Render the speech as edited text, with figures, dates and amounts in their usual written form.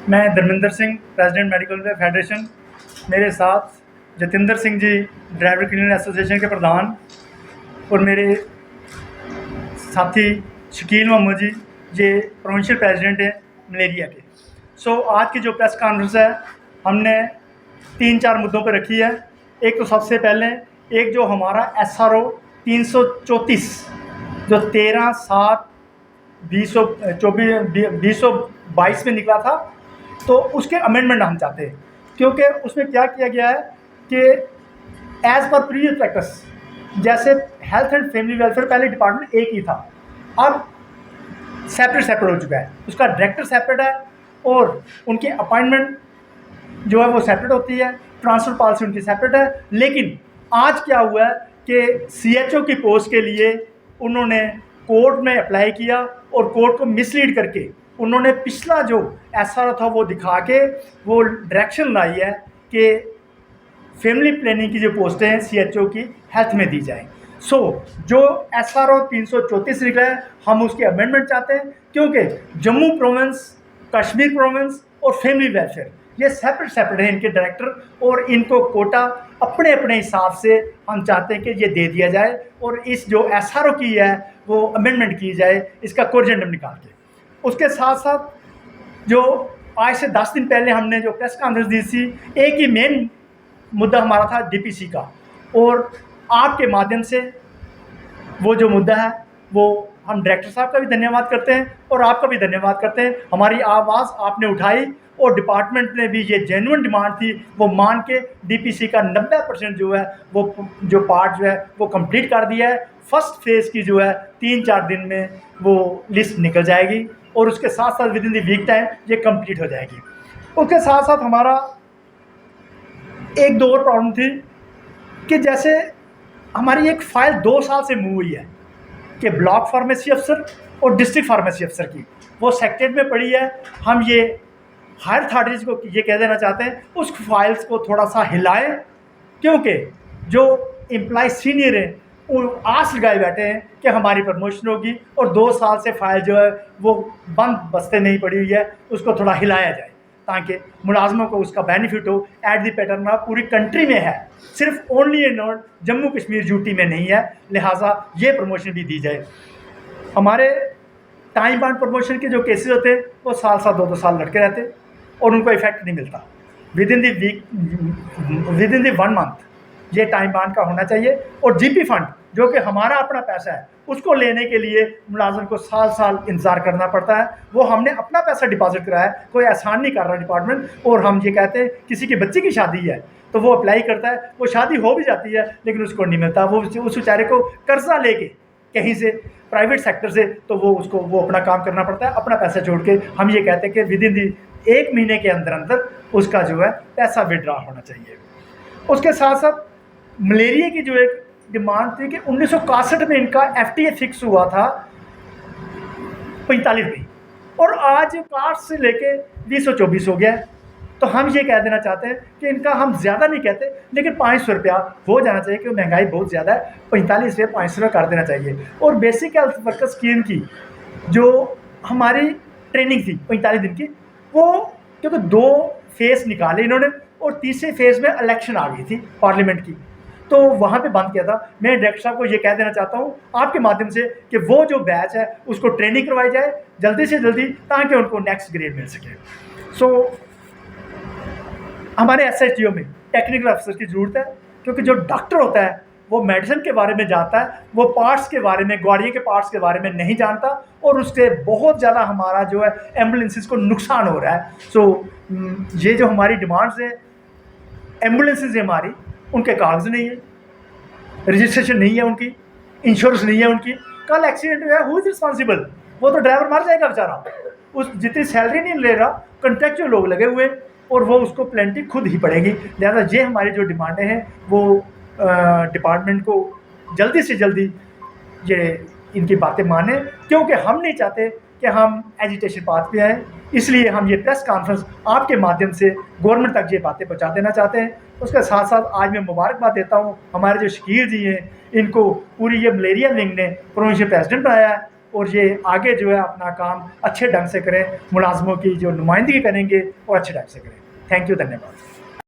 मैं Dharmendra Singh, president medical welfare federation. मेरे साथ Jatinder Singh ji, driver cleaner association के प्रधान, और मेरे साथी शकील मोहम्मद जी, ये प्रोविंशियल प्रेसिडेंट हैं मलेरिया के। आज की जो प्रेस कॉन्फ्रेंस है, हमने 3-4 मुद्दों पर रखी है। एक तो सबसे पहले एक जो हमारा SRO 334 जो 13/7/2022 में निकला था, तो उसके अमेंडमेंट हम चाहते हैं, क्योंकि उसमें क्या किया गया है कि एज पर प्रीवियस प्रैक्टिस, जैसे हेल्थ एंड फैमिली वेलफेयर पहले डिपार्टमेंट एक ही था, अब सेपरेट हो चुका है। उसका डायरेक्टर सेपरेट है और उनकी अपॉइंटमेंट जो है वो सेपरेट होती है, ट्रांसफर पॉलिसी उनकी सेपरेट है। लेकिन आज क्या हुआ है कि CHO की पोस्ट के लिए उन्होंने कोर्ट में अप्लाई किया और कोर्ट को मिसलीड करके उन्होंने पिछला जो SRO था वो दिखा के वो डायरेक्शन लाई है कि फैमिली प्लानिंग की जो पोस्टें हैं CHO की हेल्थ में दी जाए। जो SRO 334 निकला है, हम उसके अमेंडमेंट चाहते हैं, क्योंकि जम्मू प्रोविंस, कश्मीर प्रोविंस और फैमिली वेलफेयर ये सेपरेट है इनके डायरेक्टर, और इनको कोटा अपने अपने हिसाब से हम चाहते हैं कि ये दे दिया जाए, और इस जो SRO की है वो अमेंडमेंट की जाए, इसका कोरिजेंडम निकाल के। उसके साथ साथ जो आज से 10 दिन पहले हमने जो प्रेस कॉन्फ्रेंस दी थी, एक ही मेन मुद्दा हमारा था DPC का, और आपके माध्यम से वो जो मुद्दा है वो हम डायरेक्टर साहब का भी धन्यवाद करते हैं और आपका भी धन्यवाद करते हैं। हमारी आवाज़ आपने उठाई और डिपार्टमेंट ने भी ये जेन्युइन डिमांड थी वो मान के DPC का 90% जो है वो जो पार्ट जो है वो कंप्लीट कर दिया है। फर्स्ट फेज़ की जो है 3-4 दिन में वो लिस्ट निकल जाएगी और उसके साथ साथ within the week time ये कंप्लीट हो जाएगी। उसके साथ साथ हमारा एक दो और प्रॉब्लम थी कि जैसे हमारी एक फाइल 2 साल से मूव हुई है कि ब्लॉक फार्मेसी अफसर और डिस्ट्रिक्ट फार्मेसी अफसर की वो सेक्रेटरीट में पड़ी है। हम ये हायर अथॉरिटीज को ये कह देना चाहते हैं उस फाइल्स को थोड़ा सा हिलाएं, क्योंकि जो एम्प्लॉय सीनियर हैं वो आस लगाए बैठे हैं कि हमारी प्रमोशन होगी, और 2 साल से फाइल जो है वो बंद बस्ते नहीं पड़ी हुई है, उसको थोड़ा हिलाया जाए ताकि मुलाजमों को उसका बेनिफिट हो। एट दी पैटर्न पूरी कंट्री में है, सिर्फ only and not Jammu Kashmir UT में नहीं है, लिहाजा ये प्रमोशन भी दी जाए। हमारे टाइम बाउंड प्रमोशन के जो केसेस होते हैं वो साल 2-2 साल लटके रहते और उनको इफेक्ट नहीं मिलता। विद इन दी 1 मंथ ये टाइम बाउंड का होना चाहिए। और GP फंड जो कि हमारा अपना पैसा है उसको लेने के लिए मुलाजिम को साल इंतज़ार करना पड़ता है। वो हमने अपना पैसा डिपॉजिट कराया है, कोई एहसान नहीं कर रहा डिपार्टमेंट। और हम ये कहते हैं किसी की बच्चे की शादी है तो वो अप्लाई करता है, वो शादी हो भी जाती है लेकिन उसको नहीं मिलता, वो उस बेचारे को कर्जा लेके कहीं से प्राइवेट सेक्टर से, तो वो अपना काम करना पड़ता है अपना पैसा छोड़ के। हम ये कहते हैं कि विद इन दी 1 महीने के अंदर उसका जो है पैसा विड्रॉ होना चाहिए। उसके साथ साथ मलेरिया की जो एक डिमांड थी कि 1961 में इनका FTA फिक्स हुआ था 45 में, और आज 8 से लेके 2024 हो गया। तो हम ये कह देना चाहते हैं कि इनका हम ज़्यादा नहीं कहते, लेकिन 500 रुपया हो जाना चाहिए क्योंकि महंगाई बहुत ज़्यादा है। 45 से 500 रुपये कर देना चाहिए। और बेसिक हेल्थ वर्कर स्कीम की जो हमारी ट्रेनिंग थी 45 दिन की, वो क्योंकि 2 फेज़ निकाले इन्होंने और तीसरे फेज़ में इलेक्शन आ गई थी पार्लियामेंट की, तो वहाँ पे बंद किया था। मैं डायरेक्टर साहब को ये कह देना चाहता हूँ आपके माध्यम से कि वो जो बैच है उसको ट्रेनिंग करवाई जाए जल्दी से जल्दी, ताकि उनको नेक्स्ट ग्रेड मिल सके। हमारे SHO में टेक्निकल अफसर की ज़रूरत है, क्योंकि जो डॉक्टर होता है वो मेडिसिन के बारे में जानता है, वो पार्ट्स के बारे में, गाड़ियों के पार्ट्स के बारे में नहीं जानता, और उससे बहुत ज़्यादा हमारा जो है एम्बुलेंसेस को नुकसान हो रहा है। ये जो हमारी डिमांड्स है, एम्बुलेंसेस हमारी उनके कागज़ नहीं है, रजिस्ट्रेशन नहीं है उनकी, इंश्योरेंस नहीं है उनकी, कल एक्सीडेंट हुआ है, हु इज़ रिस्पॉन्सिबल? वो तो ड्राइवर मर जाएगा बेचारा, उस जितनी सैलरी नहीं ले रहा, कॉन्ट्रैक्चुअल लोग लगे हुए, और वो उसको प्लेंटी खुद ही पड़ेगी। लिहाजा ये हमारी जो डिमांडें हैं वो डिपार्टमेंट को जल्दी से जल्दी ये इनकी बातें माने, क्योंकि हम नहीं चाहते कि हम एजिटेशन पाथ पे आए। इसलिए हम ये प्रेस कॉन्फ्रेंस आपके माध्यम से गवर्नमेंट तक ये बातें पहुँचा देना चाहते हैं। उसके साथ साथ आज मैं मुबारकबाद देता हूँ हमारे जो शकील जी हैं, इनको पूरी ये मलेरिया विंग ने प्रोविंशियल प्रेसिडेंट बनाया है, और ये आगे जो है अपना काम अच्छे ढंग से करें, मुलाजमों की जो नुमाइंदगी करेंगे और अच्छे ढंग से करें। थैंक यू, धन्यवाद।